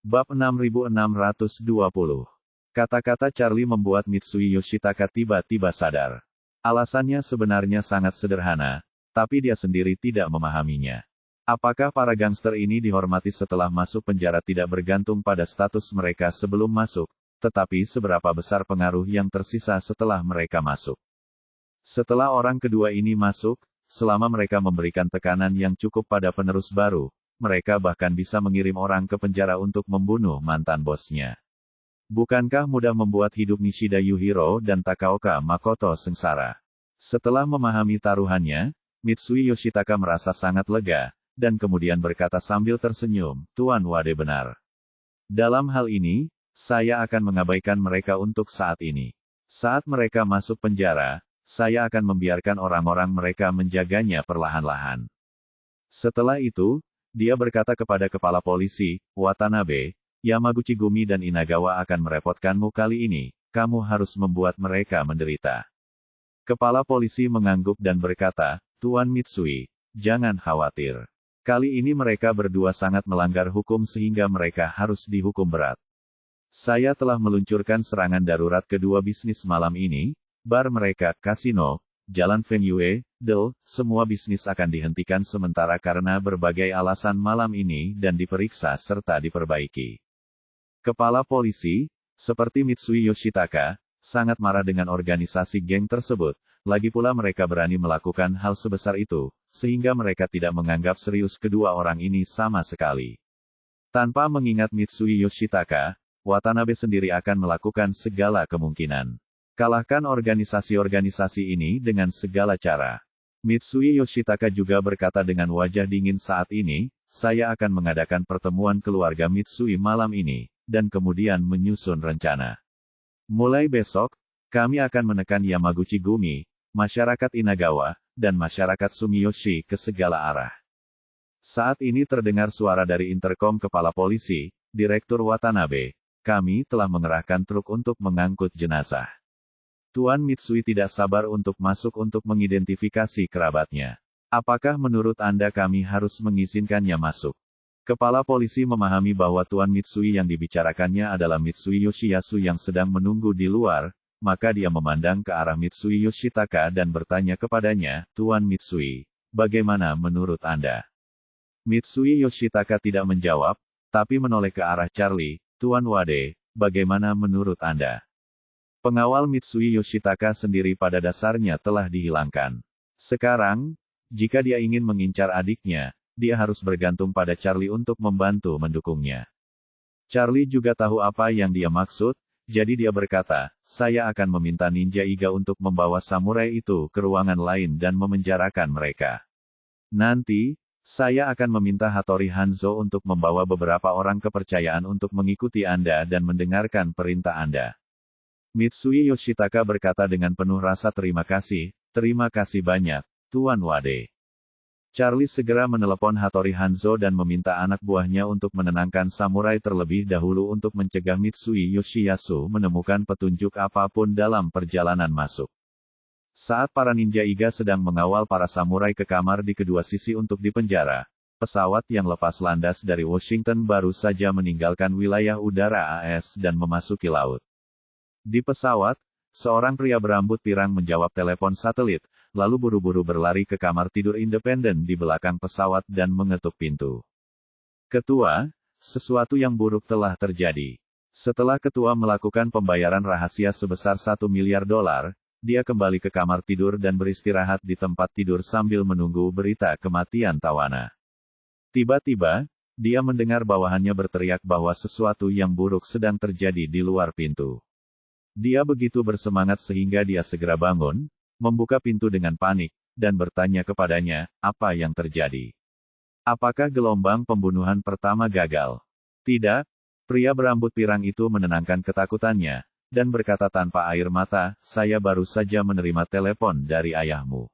Bab 6620. Kata-kata Charlie membuat Mitsui Yoshitaka tiba-tiba sadar. Alasannya sebenarnya sangat sederhana, tapi dia sendiri tidak memahaminya. Apakah para gangster ini dihormati setelah masuk penjara tidak bergantung pada status mereka sebelum masuk, tetapi seberapa besar pengaruh yang tersisa setelah mereka masuk. Setelah orang kedua ini masuk, selama mereka memberikan tekanan yang cukup pada penerus baru, mereka bahkan bisa mengirim orang ke penjara untuk membunuh mantan bosnya. Bukankah mudah membuat hidup Nishida Yuhiro dan Takaoka Makoto sengsara? Setelah memahami taruhannya, Mitsui Yoshitaka merasa sangat lega, dan kemudian berkata sambil tersenyum, "Tuan Wade benar. Dalam hal ini, saya akan mengabaikan mereka untuk saat ini. Saat mereka masuk penjara, saya akan membiarkan orang-orang mereka menjaganya perlahan-lahan." Setelah itu, dia berkata kepada kepala polisi, "Watanabe, Yamaguchi Gumi dan Inagawa akan merepotkanmu kali ini, kamu harus membuat mereka menderita." Kepala polisi mengangguk dan berkata, "Tuan Mitsui, jangan khawatir. Kali ini mereka berdua sangat melanggar hukum sehingga mereka harus dihukum berat. Saya telah meluncurkan serangan darurat kedua bisnis malam ini, bar mereka, kasino, Jalan Venue, semua bisnis akan dihentikan sementara karena berbagai alasan malam ini dan diperiksa serta diperbaiki." Kepala polisi, seperti Mitsui Yoshitaka, sangat marah dengan organisasi geng tersebut, lagi pula mereka berani melakukan hal sebesar itu, sehingga mereka tidak menganggap serius kedua orang ini sama sekali. Tanpa mengingat Mitsui Yoshitaka, Watanabe sendiri akan melakukan segala kemungkinan. Kalahkan organisasi-organisasi ini dengan segala cara. Mitsui Yoshitaka juga berkata dengan wajah dingin saat ini, "Saya akan mengadakan pertemuan keluarga Mitsui malam ini, dan kemudian menyusun rencana. Mulai besok, kami akan menekan Yamaguchi Gumi, masyarakat Inagawa, dan masyarakat Sumiyoshi ke segala arah." Saat ini terdengar suara dari interkom kepala polisi, "Direktur Watanabe, kami telah mengerahkan truk untuk mengangkut jenazah. Tuan Mitsui tidak sabar untuk masuk untuk mengidentifikasi kerabatnya. Apakah menurut Anda kami harus mengizinkannya masuk?" Kepala polisi memahami bahwa Tuan Mitsui yang dibicarakannya adalah Mitsui Yoshiyasu yang sedang menunggu di luar, maka dia memandang ke arah Mitsui Yoshitaka dan bertanya kepadanya, "Tuan Mitsui, bagaimana menurut Anda?" Mitsui Yoshitaka tidak menjawab, tapi menoleh ke arah Charlie, "Tuan Wade, bagaimana menurut Anda?" Pengawal Mitsui Yoshitaka sendiri pada dasarnya telah dihilangkan. Sekarang, jika dia ingin mengincar adiknya, dia harus bergantung pada Charlie untuk membantu mendukungnya. Charlie juga tahu apa yang dia maksud, jadi dia berkata, "Saya akan meminta Ninja Iga untuk membawa samurai itu ke ruangan lain dan memenjarakan mereka. Nanti, saya akan meminta Hattori Hanzo untuk membawa beberapa orang kepercayaan untuk mengikuti Anda dan mendengarkan perintah Anda." Mitsui Yoshitaka berkata dengan penuh rasa terima kasih banyak, Tuan Wade. Charlie segera menelepon Hattori Hanzo dan meminta anak buahnya untuk menenangkan samurai terlebih dahulu untuk mencegah Mitsui Yoshiyasu menemukan petunjuk apapun dalam perjalanan masuk. Saat para ninja Iga sedang mengawal para samurai ke kamar di kedua sisi untuk dipenjara, pesawat yang lepas landas dari Washington baru saja meninggalkan wilayah udara AS dan memasuki laut. Di pesawat, seorang pria berambut pirang menjawab telepon satelit, lalu buru-buru berlari ke kamar tidur independen di belakang pesawat dan mengetuk pintu. "Ketua, sesuatu yang buruk telah terjadi." Setelah ketua melakukan pembayaran rahasia sebesar $1 miliar, dia kembali ke kamar tidur dan beristirahat di tempat tidur sambil menunggu berita kematian tawana. Tiba-tiba, dia mendengar bawahannya berteriak bahwa sesuatu yang buruk sedang terjadi di luar pintu. Dia begitu bersemangat sehingga dia segera bangun, membuka pintu dengan panik, dan bertanya kepadanya, "Apa yang terjadi? Apakah gelombang pembunuhan pertama gagal?" "Tidak." Pria berambut pirang itu menenangkan ketakutannya, dan berkata tanpa air mata, "Saya baru saja menerima telepon dari ayahmu.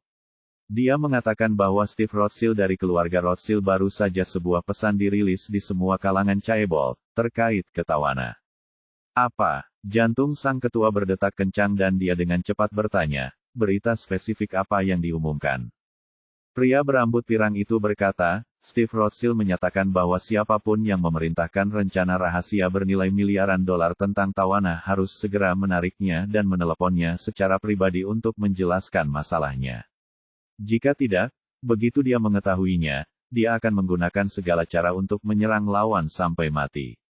Dia mengatakan bahwa Steve Rothschild dari keluarga Rothschild baru saja sebuah pesan dirilis di semua kalangan Chaebol, terkait ke tawana." "Apa?" Jantung sang ketua berdetak kencang dan dia dengan cepat bertanya, "Berita spesifik apa yang diumumkan?" Pria berambut pirang itu berkata, Steve Rothschild menyatakan bahwa siapapun yang memerintahkan rencana rahasia bernilai miliaran dolar tentang Tawana harus segera menariknya dan meneleponnya secara pribadi untuk menjelaskan masalahnya. Jika tidak, begitu dia mengetahuinya, dia akan menggunakan segala cara untuk menyerang lawan sampai mati.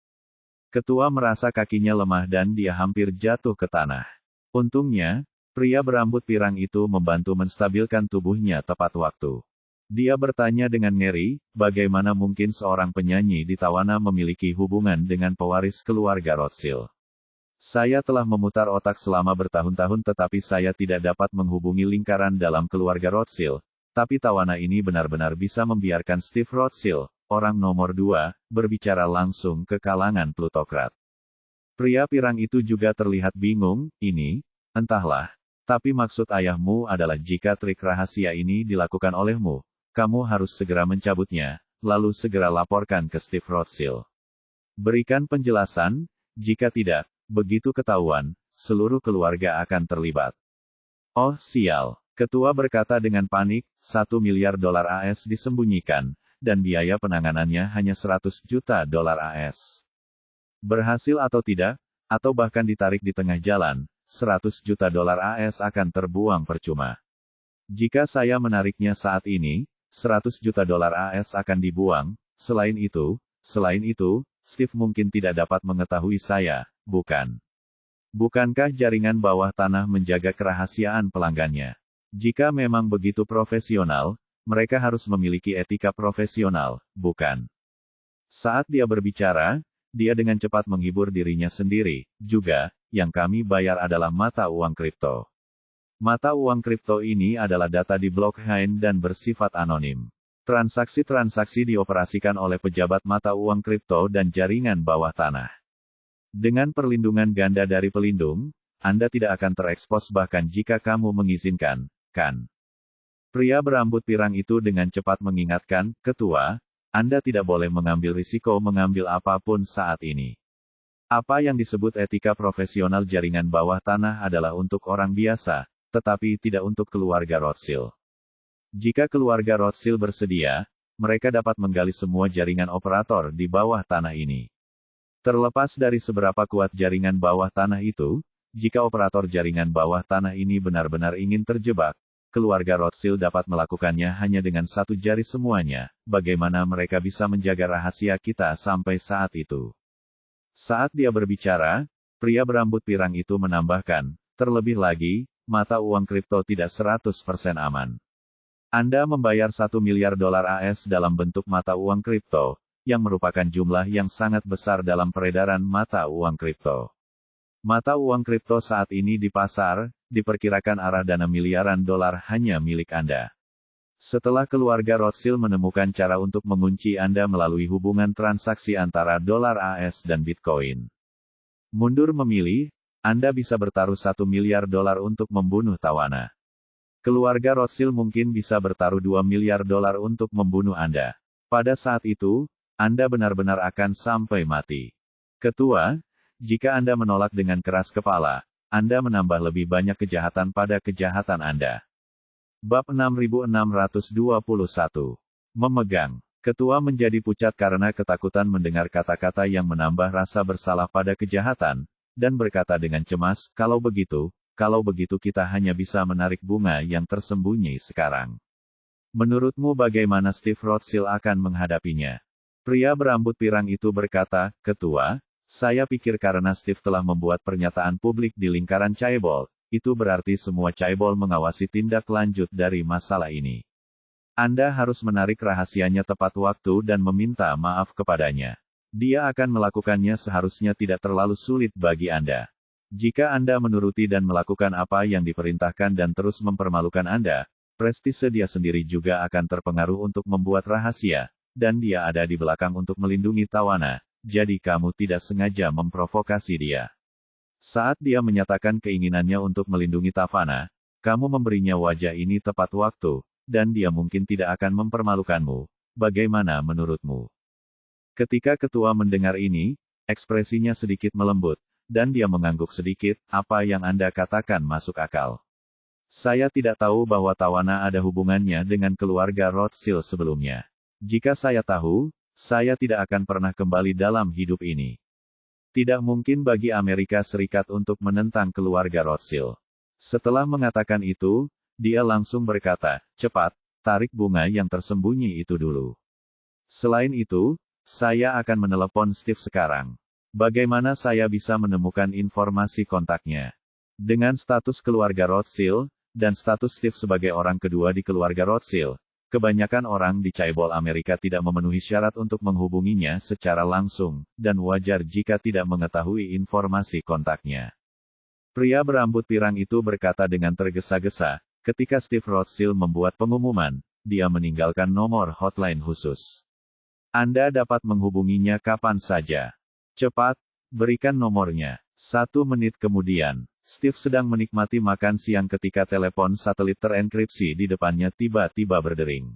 Ketua merasa kakinya lemah dan dia hampir jatuh ke tanah. Untungnya, pria berambut pirang itu membantu menstabilkan tubuhnya tepat waktu. Dia bertanya dengan ngeri, bagaimana mungkin seorang penyanyi di Tawana memiliki hubungan dengan pewaris keluarga Rothschild. Saya telah memutar otak selama bertahun-tahun tetapi saya tidak dapat menghubungi lingkaran dalam keluarga Rothschild. Tapi Tawana ini benar-benar bisa membiarkan Steve Rothschild, orang nomor 2, berbicara langsung ke kalangan plutokrat. Pria pirang itu juga terlihat bingung, entahlah. Tapi maksud ayahmu adalah jika trik rahasia ini dilakukan olehmu, kamu harus segera mencabutnya, lalu segera laporkan ke Steve Rothschild. Berikan penjelasan, jika tidak, begitu ketahuan, seluruh keluarga akan terlibat. Oh sial, ketua berkata dengan panik, 1 miliar dolar AS disembunyikan, dan biaya penanganannya hanya 100 juta dolar AS. Berhasil atau tidak, atau bahkan ditarik di tengah jalan, 100 juta dolar AS akan terbuang percuma. Jika saya menariknya saat ini, 100 juta dolar AS akan dibuang. Selain itu, Steve mungkin tidak dapat mengetahui saya, bukan? Bukankah jaringan bawah tanah menjaga kerahasiaan pelanggannya? Jika memang begitu profesional, mereka harus memiliki etika profesional, bukan? Saat dia berbicara, dia dengan cepat menghibur dirinya sendiri, juga, yang kami bayar adalah mata uang kripto. Mata uang kripto ini adalah data di blockchain dan bersifat anonim. Transaksi-transaksi dioperasikan oleh pejabat mata uang kripto dan jaringan bawah tanah. Dengan perlindungan ganda dari pelindung, Anda tidak akan terekspos bahkan jika kamu mengizinkan, kan? Pria berambut pirang itu dengan cepat mengingatkan, Ketua, Anda tidak boleh mengambil risiko mengambil apapun saat ini. Apa yang disebut etika profesional jaringan bawah tanah adalah untuk orang biasa, tetapi tidak untuk keluarga Rothschild. Jika keluarga Rothschild bersedia, mereka dapat menggali semua jaringan operator di bawah tanah ini. Terlepas dari seberapa kuat jaringan bawah tanah itu, jika operator jaringan bawah tanah ini benar-benar ingin terjebak, keluarga Rothschild dapat melakukannya hanya dengan satu jari semuanya. Bagaimana mereka bisa menjaga rahasia kita sampai saat itu? Saat dia berbicara, pria berambut pirang itu menambahkan, terlebih lagi, mata uang kripto tidak 100% aman. Anda membayar 1 miliar dolar AS dalam bentuk mata uang kripto, yang merupakan jumlah yang sangat besar dalam peredaran mata uang kripto. Mata uang kripto saat ini di pasar, diperkirakan arah dana miliaran dolar hanya milik Anda. Setelah keluarga Rothschild menemukan cara untuk mengunci Anda melalui hubungan transaksi antara dolar AS dan Bitcoin. Mundur memilih, Anda bisa bertaruh 1 miliar dolar untuk membunuh Tawana. Keluarga Rothschild mungkin bisa bertaruh 2 miliar dolar untuk membunuh Anda. Pada saat itu, Anda benar-benar akan sampai mati. Ketua, jika Anda menolak dengan keras kepala, Anda menambah lebih banyak kejahatan pada kejahatan Anda. Bab 6621. Memegang. Ketua menjadi pucat karena ketakutan mendengar kata-kata yang menambah rasa bersalah pada kejahatan, dan berkata dengan cemas, kalau begitu kita hanya bisa menarik bunga yang tersembunyi sekarang. Menurutmu bagaimana Steve Rothschild akan menghadapinya? Pria berambut pirang itu berkata, Ketua, saya pikir karena Steve telah membuat pernyataan publik di lingkaran Chaebol, itu berarti semua Chaebol mengawasi tindak lanjut dari masalah ini. Anda harus menarik rahasianya tepat waktu dan meminta maaf kepadanya. Dia akan melakukannya seharusnya tidak terlalu sulit bagi Anda. Jika Anda menuruti dan melakukan apa yang diperintahkan dan terus mempermalukan Anda, prestise dia sendiri juga akan terpengaruh untuk membuat rahasia, dan dia ada di belakang untuk melindungi Tawana, jadi kamu tidak sengaja memprovokasi dia. Saat dia menyatakan keinginannya untuk melindungi Tawana, kamu memberinya wajah ini tepat waktu, dan dia mungkin tidak akan mempermalukanmu. Bagaimana menurutmu? Ketika ketua mendengar ini, ekspresinya sedikit melembut, dan dia mengangguk sedikit, apa yang Anda katakan masuk akal. Saya tidak tahu bahwa Tawana ada hubungannya dengan keluarga Rothschild sebelumnya. Jika saya tahu, saya tidak akan pernah kembali dalam hidup ini. Tidak mungkin bagi Amerika Serikat untuk menentang keluarga Rothschild. Setelah mengatakan itu, dia langsung berkata, cepat, tarik bunga yang tersembunyi itu dulu. Selain itu, saya akan menelepon Steve sekarang. Bagaimana saya bisa menemukan informasi kontaknya? Dengan status keluarga Rothschild, dan status Steve sebagai orang kedua di keluarga Rothschild, kebanyakan orang di Chaebol Amerika tidak memenuhi syarat untuk menghubunginya secara langsung, dan wajar jika tidak mengetahui informasi kontaknya. Pria berambut pirang itu berkata dengan tergesa-gesa, ketika Steve Rothschild membuat pengumuman, dia meninggalkan nomor hotline khusus. Anda dapat menghubunginya kapan saja. Cepat, berikan nomornya. 1 menit kemudian, Steve sedang menikmati makan siang ketika telepon satelit terenkripsi di depannya tiba-tiba berdering.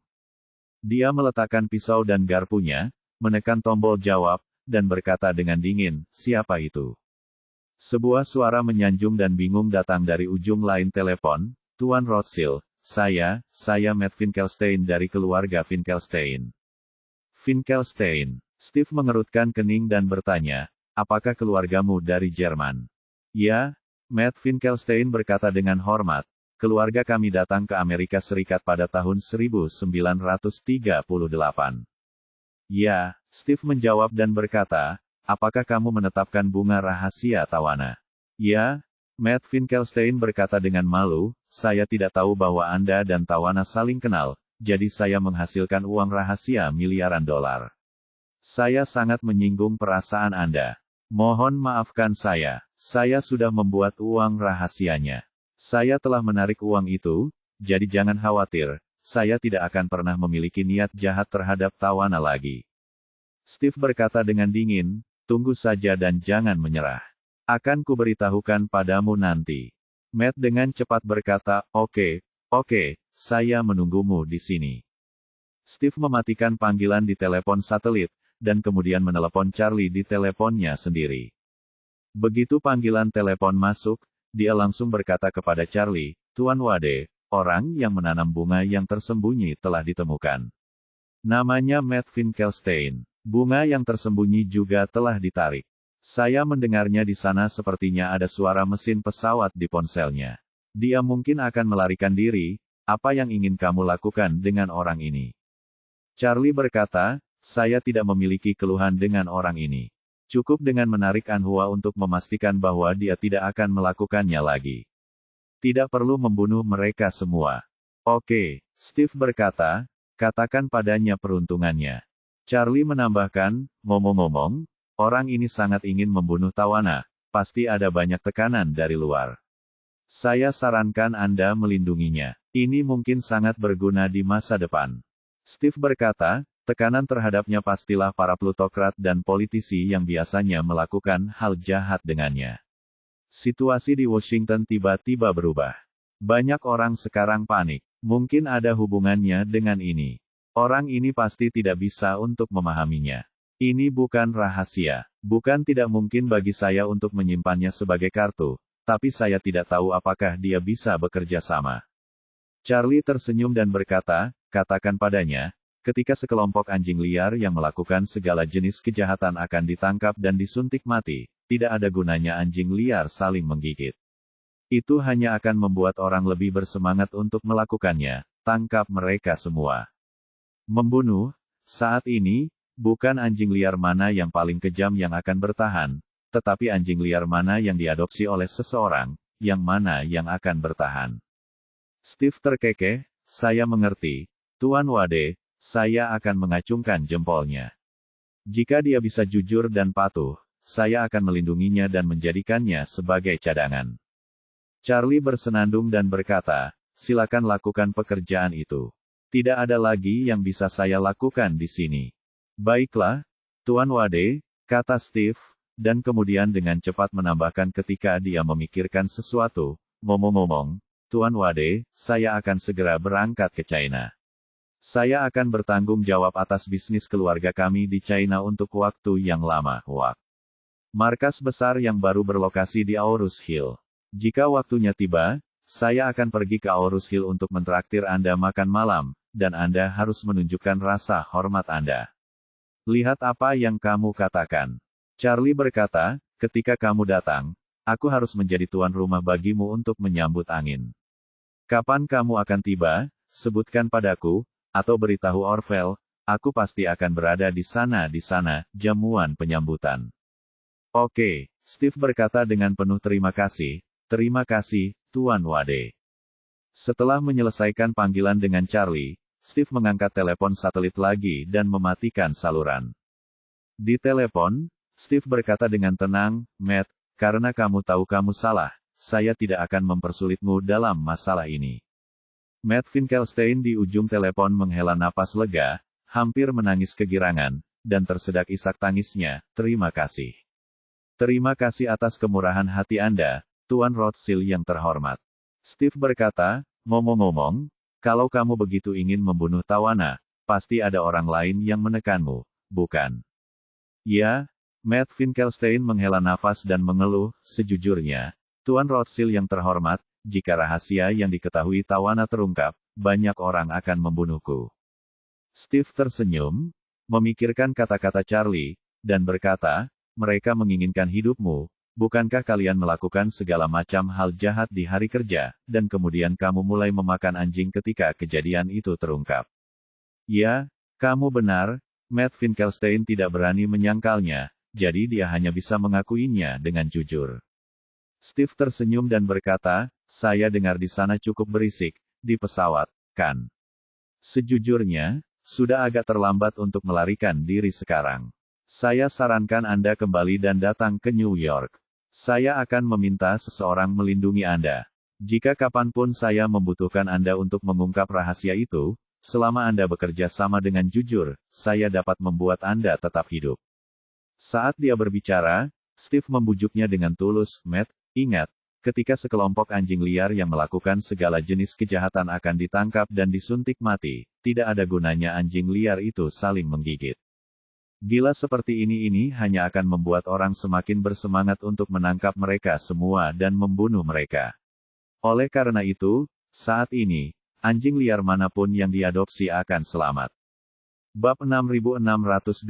Dia meletakkan pisau dan garpunya, menekan tombol jawab, dan berkata dengan dingin, siapa itu? Sebuah suara menyanjung dan bingung datang dari ujung lain telepon, Tuan Rothschild, saya Matt Finkelstein dari keluarga Finkelstein. Finkelstein. Steve mengerutkan kening dan bertanya, apakah keluargamu dari Jerman? Ya, Matt Finkelstein berkata dengan hormat, keluarga kami datang ke Amerika Serikat pada tahun 1938. Ya, Steve menjawab dan berkata, apakah kamu menetapkan bunga rahasia Tawana? Ya, Matt Finkelstein berkata dengan malu, saya tidak tahu bahwa Anda dan Tawana saling kenal, jadi saya menghasilkan uang rahasia miliaran dolar. Saya sangat menyinggung perasaan Anda. Mohon maafkan saya sudah membuat uang rahasianya. Saya telah menarik uang itu, jadi jangan khawatir, saya tidak akan pernah memiliki niat jahat terhadap Tawana lagi. Steve berkata dengan dingin, tunggu saja dan jangan menyerah. Akan kuberitahukan padamu nanti. Matt dengan cepat berkata, oke, saya menunggumu di sini. Steve mematikan panggilan di telepon satelit, dan kemudian menelepon Charlie di teleponnya sendiri. Begitu panggilan telepon masuk, dia langsung berkata kepada Charlie, Tuan Wade, orang yang menanam bunga yang tersembunyi telah ditemukan. Namanya Matt Finkelstein. Bunga yang tersembunyi juga telah ditarik. Saya mendengarnya di sana sepertinya ada suara mesin pesawat di ponselnya. Dia mungkin akan melarikan diri, apa yang ingin kamu lakukan dengan orang ini? Charlie berkata, saya tidak memiliki keluhan dengan orang ini. Cukup dengan menarik Anhua untuk memastikan bahwa dia tidak akan melakukannya lagi. Tidak perlu membunuh mereka semua. Oke, Steve berkata, katakan padanya peruntungannya. Charlie menambahkan, ngomong-ngomong, orang ini sangat ingin membunuh Tawana, pasti ada banyak tekanan dari luar. Saya sarankan Anda melindunginya. Ini mungkin sangat berguna di masa depan. Steve berkata, tekanan terhadapnya pastilah para plutokrat dan politisi yang biasanya melakukan hal jahat dengannya. Situasi di Washington tiba-tiba berubah. Banyak orang sekarang panik. Mungkin ada hubungannya dengan ini. Orang ini pasti tidak bisa untuk memahaminya. Ini bukan rahasia. Bukan tidak mungkin bagi saya untuk menyimpannya sebagai kartu, tapi saya tidak tahu apakah dia bisa bekerja sama. Charlie tersenyum dan berkata, katakan padanya, ketika sekelompok anjing liar yang melakukan segala jenis kejahatan akan ditangkap dan disuntik mati, tidak ada gunanya anjing liar saling menggigit. Itu hanya akan membuat orang lebih bersemangat untuk melakukannya, tangkap mereka semua. Membunuh, saat ini, bukan anjing liar mana yang paling kejam yang akan bertahan, tetapi anjing liar mana yang diadopsi oleh seseorang, yang mana yang akan bertahan. Steve terkekeh, saya mengerti, Tuan Wade, saya akan mengacungkan jempolnya. Jika dia bisa jujur dan patuh, saya akan melindunginya dan menjadikannya sebagai cadangan. Charlie bersenandung dan berkata, silakan lakukan pekerjaan itu. Tidak ada lagi yang bisa saya lakukan di sini. Baiklah, Tuan Wade, kata Steve, dan kemudian dengan cepat menambahkan ketika dia memikirkan sesuatu, ngomong-ngomong, Tuan Wade, saya akan segera berangkat ke China. Saya akan bertanggung jawab atas bisnis keluarga kami di China untuk waktu yang lama. Markas besar yang baru berlokasi di Aurus Hill. Jika waktunya tiba, saya akan pergi ke Aurus Hill untuk mentraktir Anda makan malam, dan Anda harus menunjukkan rasa hormat Anda. Lihat apa yang kamu katakan. Charlie berkata, ketika kamu datang, aku harus menjadi tuan rumah bagimu untuk menyambut angin. Kapan kamu akan tiba, sebutkan padaku, atau beritahu Orville, aku pasti akan berada di sana, jamuan penyambutan. Oke, Steve berkata dengan penuh terima kasih, Tuan Wade. Setelah menyelesaikan panggilan dengan Charlie, Steve mengangkat telepon satelit lagi dan mematikan saluran. Di telepon, Steve berkata dengan tenang, Matt, karena kamu tahu kamu salah, saya tidak akan mempersulitmu dalam masalah ini. Matt Finkelstein di ujung telepon menghela napas lega, hampir menangis kegirangan, dan tersedak isak tangisnya, terima kasih. Terima kasih atas kemurahan hati Anda, Tuan Rothschild yang terhormat. Steve berkata, ngomong-ngomong, kalau kamu begitu ingin membunuh Tawana, pasti ada orang lain yang menekanmu, bukan? Ya, Matt Finkelstein menghela nafas dan mengeluh, sejujurnya, Tuan Rothschild yang terhormat, jika rahasia yang diketahui Tawana terungkap, banyak orang akan membunuhku. Steve tersenyum, memikirkan kata-kata Charlie, dan berkata, mereka menginginkan hidupmu, bukankah kalian melakukan segala macam hal jahat di hari kerja, dan kemudian kamu mulai memakan anjing ketika kejadian itu terungkap? Ya, kamu benar, Matt Finkelstein tidak berani menyangkalnya, jadi dia hanya bisa mengakuinya dengan jujur. Steve tersenyum dan berkata, saya dengar di sana cukup berisik, di pesawat, kan? Sejujurnya, sudah agak terlambat untuk melarikan diri sekarang. Saya sarankan Anda kembali dan datang ke New York. Saya akan meminta seseorang melindungi Anda. Jika kapanpun saya membutuhkan Anda untuk mengungkap rahasia itu, selama Anda bekerja sama dengan jujur, saya dapat membuat Anda tetap hidup. Saat dia berbicara, Steve membujuknya dengan tulus, Matt, ingat, ketika sekelompok anjing liar yang melakukan segala jenis kejahatan akan ditangkap dan disuntik mati, tidak ada gunanya anjing liar itu saling menggigit. Gila seperti ini hanya akan membuat orang semakin bersemangat untuk menangkap mereka semua dan membunuh mereka. Oleh karena itu, saat ini, anjing liar manapun yang diadopsi akan selamat. Bab 6622.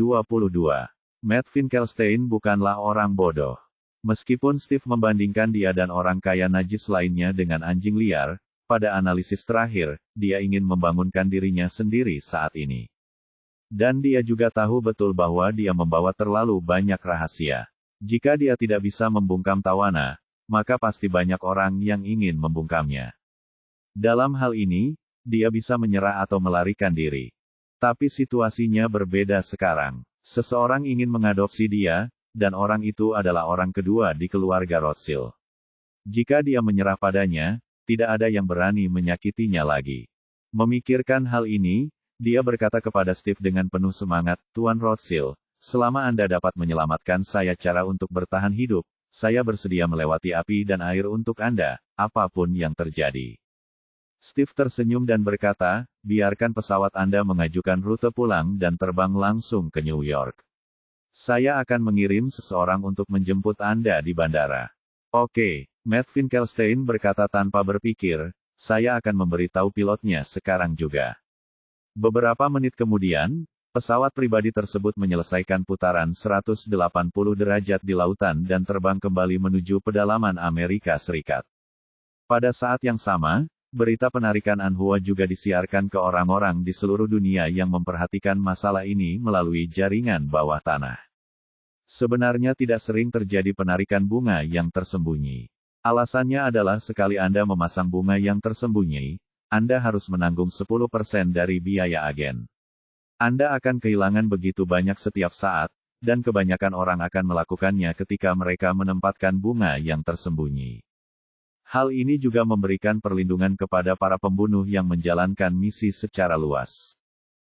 Matt Finkelstein bukanlah orang bodoh. Meskipun Steve membandingkan dia dan orang kaya najis lainnya dengan anjing liar, pada analisis terakhir, dia ingin membangunkan dirinya sendiri saat ini. Dan dia juga tahu betul bahwa dia membawa terlalu banyak rahasia. Jika dia tidak bisa membungkam Tawana, maka pasti banyak orang yang ingin membungkamnya. Dalam hal ini, dia bisa menyerah atau melarikan diri. Tapi situasinya berbeda sekarang. Seseorang ingin mengadopsi dia, dan orang itu adalah orang kedua di keluarga Rothschild. Jika dia menyerah padanya, tidak ada yang berani menyakitinya lagi. Memikirkan hal ini, dia berkata kepada Steve dengan penuh semangat, Tuan Rothschild, selama Anda dapat menyelamatkan saya cara untuk bertahan hidup, saya bersedia melewati api dan air untuk Anda, apapun yang terjadi. Steve tersenyum dan berkata, biarkan pesawat Anda mengajukan rute pulang dan terbang langsung ke New York. Saya akan mengirim seseorang untuk menjemput Anda di bandara. Oke, Matt Finkelstein berkata tanpa berpikir, saya akan memberitahu pilotnya sekarang juga. Beberapa menit kemudian, pesawat pribadi tersebut menyelesaikan putaran 180 derajat di lautan dan terbang kembali menuju pedalaman Amerika Serikat. Pada saat yang sama, berita penarikan Anhua juga disiarkan ke orang-orang di seluruh dunia yang memperhatikan masalah ini melalui jaringan bawah tanah. Sebenarnya tidak sering terjadi penarikan bunga yang tersembunyi. Alasannya adalah sekali Anda memasang bunga yang tersembunyi, Anda harus menanggung 10% dari biaya agen. Anda akan kehilangan begitu banyak setiap saat, dan kebanyakan orang akan melakukannya ketika mereka menempatkan bunga yang tersembunyi. Hal ini juga memberikan perlindungan kepada para pembunuh yang menjalankan misi secara luas.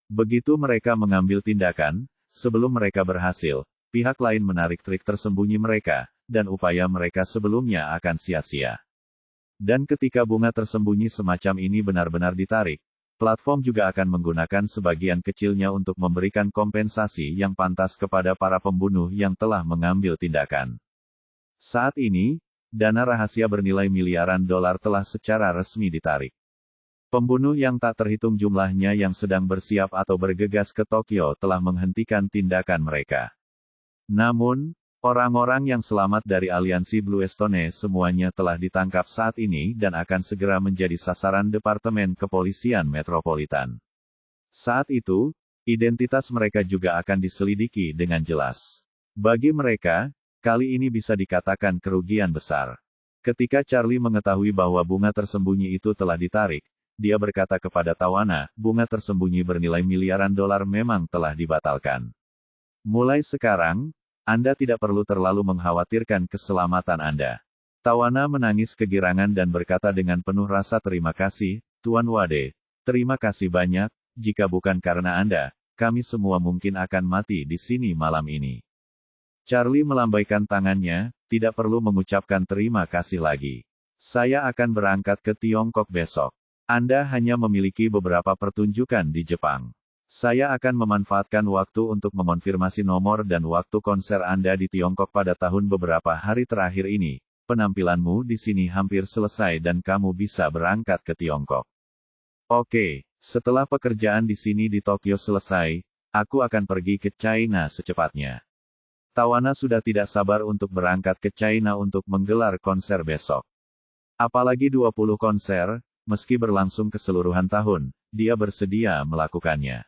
Begitu mereka mengambil tindakan, sebelum mereka berhasil, pihak lain menarik trik tersembunyi mereka, dan upaya mereka sebelumnya akan sia-sia. Dan ketika bunga tersembunyi semacam ini benar-benar ditarik, platform juga akan menggunakan sebagian kecilnya untuk memberikan kompensasi yang pantas kepada para pembunuh yang telah mengambil tindakan. Saat ini, dana rahasia bernilai miliaran dolar telah secara resmi ditarik. Pembunuh yang tak terhitung jumlahnya yang sedang bersiap atau bergegas ke Tokyo telah menghentikan tindakan mereka. Namun, orang-orang yang selamat dari aliansi Bluestone semuanya telah ditangkap saat ini dan akan segera menjadi sasaran Departemen Kepolisian Metropolitan. Saat itu, identitas mereka juga akan diselidiki dengan jelas. Bagi mereka, kali ini bisa dikatakan kerugian besar. Ketika Charlie mengetahui bahwa bunga tersembunyi itu telah ditarik, dia berkata kepada Tawana, bunga tersembunyi bernilai miliaran dolar memang telah dibatalkan. Mulai sekarang, Anda tidak perlu terlalu mengkhawatirkan keselamatan Anda. Tawana menangis kegirangan dan berkata dengan penuh rasa terima kasih, Tuan Wade. Terima kasih banyak, jika bukan karena Anda, kami semua mungkin akan mati di sini malam ini. Charlie melambaikan tangannya, tidak perlu mengucapkan terima kasih lagi. Saya akan berangkat ke Tiongkok besok. Anda hanya memiliki beberapa pertunjukan di Jepang. Saya akan memanfaatkan waktu untuk mengonfirmasi nomor dan waktu konser Anda di Tiongkok pada tahun beberapa hari terakhir ini. Penampilanmu di sini hampir selesai dan kamu bisa berangkat ke Tiongkok. Oke, setelah pekerjaan di sini di Tokyo selesai, aku akan pergi ke China secepatnya. Tawana sudah tidak sabar untuk berangkat ke China untuk menggelar konser besok. Apalagi 20 konser, meski berlangsung keseluruhan tahun, dia bersedia melakukannya.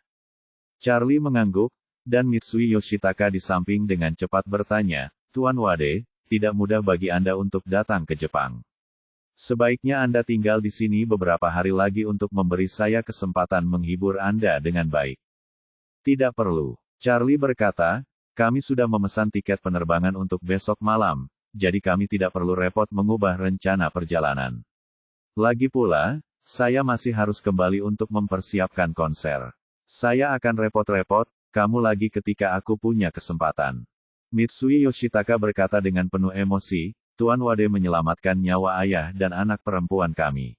Charlie mengangguk, dan Mitsui Yoshitaka di samping dengan cepat bertanya, Tuan Wade, tidak mudah bagi Anda untuk datang ke Jepang. Sebaiknya Anda tinggal di sini beberapa hari lagi untuk memberi saya kesempatan menghibur Anda dengan baik. Tidak perlu. Charlie berkata, kami sudah memesan tiket penerbangan untuk besok malam, jadi kami tidak perlu repot mengubah rencana perjalanan. Lagi pula, saya masih harus kembali untuk mempersiapkan konser. Saya akan repot-repot, kamu lagi ketika aku punya kesempatan. Mitsui Yoshitaka berkata dengan penuh emosi, Tuan Wade menyelamatkan nyawa ayah dan anak perempuan kami.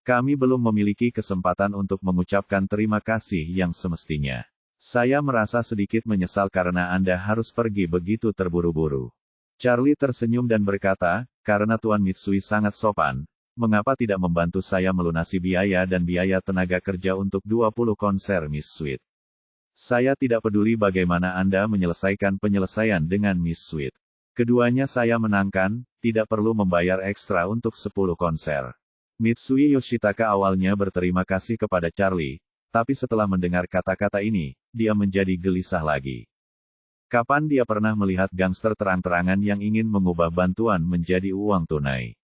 Kami belum memiliki kesempatan untuk mengucapkan terima kasih yang semestinya. Saya merasa sedikit menyesal karena Anda harus pergi begitu terburu-buru. Charlie tersenyum dan berkata, karena Tuan Mitsui sangat sopan, mengapa tidak membantu saya melunasi biaya dan biaya tenaga kerja untuk 20 konser Miss Sweet? Saya tidak peduli bagaimana Anda menyelesaikan penyelesaian dengan Miss Sweet. Keduanya saya menangkan, tidak perlu membayar ekstra untuk 10 konser. Mitsui Yoshitaka awalnya berterima kasih kepada Charlie, tapi setelah mendengar kata-kata ini, dia menjadi gelisah lagi. Kapan dia pernah melihat gangster terang-terangan yang ingin mengubah bantuan menjadi uang tunai?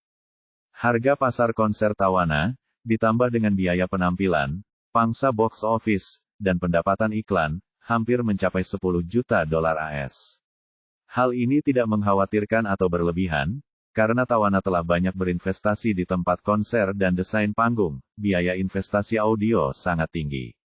Harga pasar konser Tawana, ditambah dengan biaya penampilan, pangsa box office, dan pendapatan iklan, hampir mencapai 10 juta dolar AS. Hal ini tidak mengkhawatirkan atau berlebihan, karena Tawana telah banyak berinvestasi di tempat konser dan desain panggung, biaya investasi audio sangat tinggi.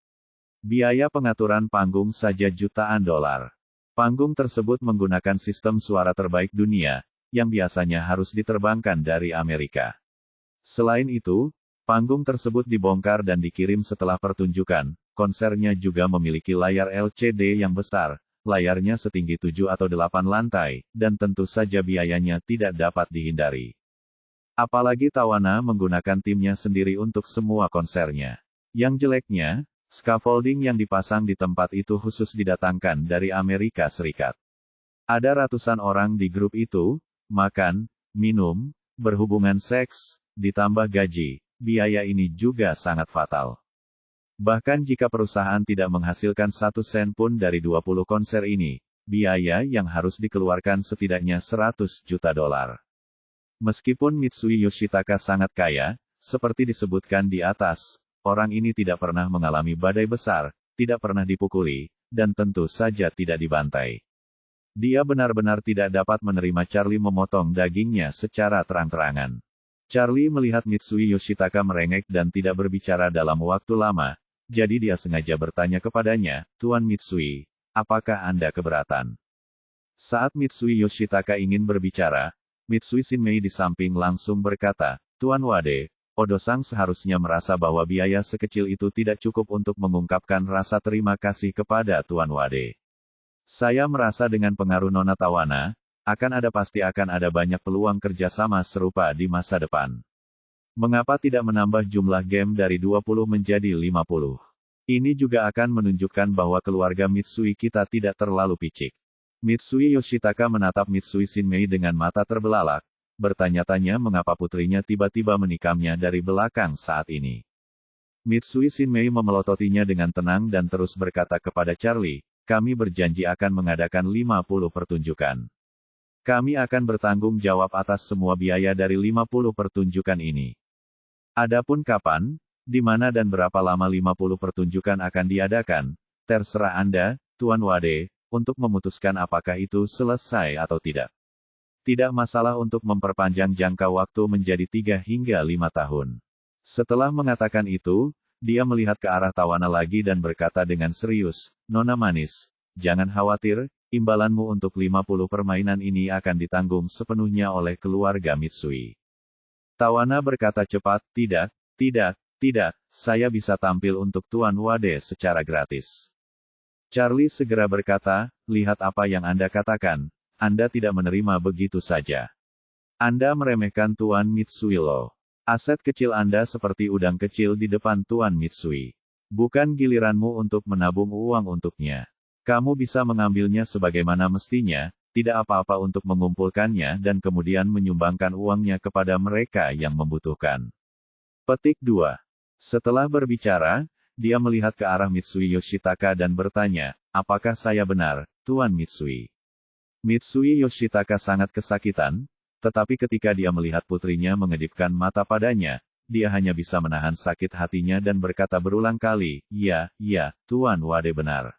Biaya pengaturan panggung saja jutaan dolar. Panggung tersebut menggunakan sistem suara terbaik dunia, yang biasanya harus diterbangkan dari Amerika. Selain itu, panggung tersebut dibongkar dan dikirim setelah pertunjukan. Konsernya juga memiliki layar LCD yang besar, layarnya setinggi 7 atau 8 lantai, dan tentu saja biayanya tidak dapat dihindari. Apalagi Tawana menggunakan timnya sendiri untuk semua konsernya. Yang jeleknya, scaffolding yang dipasang di tempat itu khusus didatangkan dari Amerika Serikat. Ada ratusan orang di grup itu, makan, minum, berhubungan seks, ditambah gaji, biaya ini juga sangat fatal. Bahkan jika perusahaan tidak menghasilkan 1 sen pun dari 20 konser ini, biaya yang harus dikeluarkan setidaknya 100 juta dolar. Meskipun Mitsui Yoshitaka sangat kaya, seperti disebutkan di atas, orang ini tidak pernah mengalami badai besar, tidak pernah dipukuli, dan tentu saja tidak dibantai. Dia benar-benar tidak dapat menerima Charlie memotong dagingnya secara terang-terangan. Charlie melihat Mitsui Yoshitaka merengek dan tidak berbicara dalam waktu lama, jadi dia sengaja bertanya kepadanya, Tuan Mitsui, apakah Anda keberatan? Saat Mitsui Yoshitaka ingin berbicara, Mitsui Shinmei di samping langsung berkata, Tuan Wade, Odo-san seharusnya merasa bahwa biaya sekecil itu tidak cukup untuk mengungkapkan rasa terima kasih kepada Tuan Wade. Saya merasa dengan pengaruh Nona Tawana, pasti akan ada banyak peluang kerjasama serupa di masa depan. Mengapa tidak menambah jumlah game dari 20 menjadi 50? Ini juga akan menunjukkan bahwa keluarga Mitsui kita tidak terlalu picik. Mitsui Yoshitaka menatap Mitsui Shinmei dengan mata terbelalak, bertanya-tanya mengapa putrinya tiba-tiba menikamnya dari belakang saat ini. Mitsui Shinmei memelototinya dengan tenang dan terus berkata kepada Charlie, kami berjanji akan mengadakan 50 pertunjukan. Kami akan bertanggung jawab atas semua biaya dari 50 pertunjukan ini. Adapun kapan, di mana dan berapa lama 50 pertunjukan akan diadakan, terserah Anda, Tuan Wade, untuk memutuskan apakah itu selesai atau tidak. Tidak masalah untuk memperpanjang jangka waktu menjadi 3 hingga 5 tahun. Setelah mengatakan itu, dia melihat ke arah Tawana lagi dan berkata dengan serius, Nona manis, jangan khawatir, imbalanmu untuk 50 permainan ini akan ditanggung sepenuhnya oleh keluarga Mitsui. Tawana berkata cepat, tidak, saya bisa tampil untuk Tuan Wade secara gratis. Charlie segera berkata, lihat apa yang Anda katakan, Anda tidak menerima begitu saja. Anda meremehkan Tuan Mitsui loh. Aset kecil Anda seperti udang kecil di depan Tuan Mitsui. Bukan giliranmu untuk menabung uang untuknya. Kamu bisa mengambilnya sebagaimana mestinya, tidak apa-apa untuk mengumpulkannya dan kemudian menyumbangkan uangnya kepada mereka yang membutuhkan. Petik 2. Setelah berbicara, dia melihat ke arah Mitsui Yoshitaka dan bertanya, apakah saya benar, Tuan Mitsui? Mitsui Yoshitaka sangat kesakitan, tetapi ketika dia melihat putrinya mengedipkan mata padanya, dia hanya bisa menahan sakit hatinya dan berkata berulang kali, ya, Tuan Wade benar.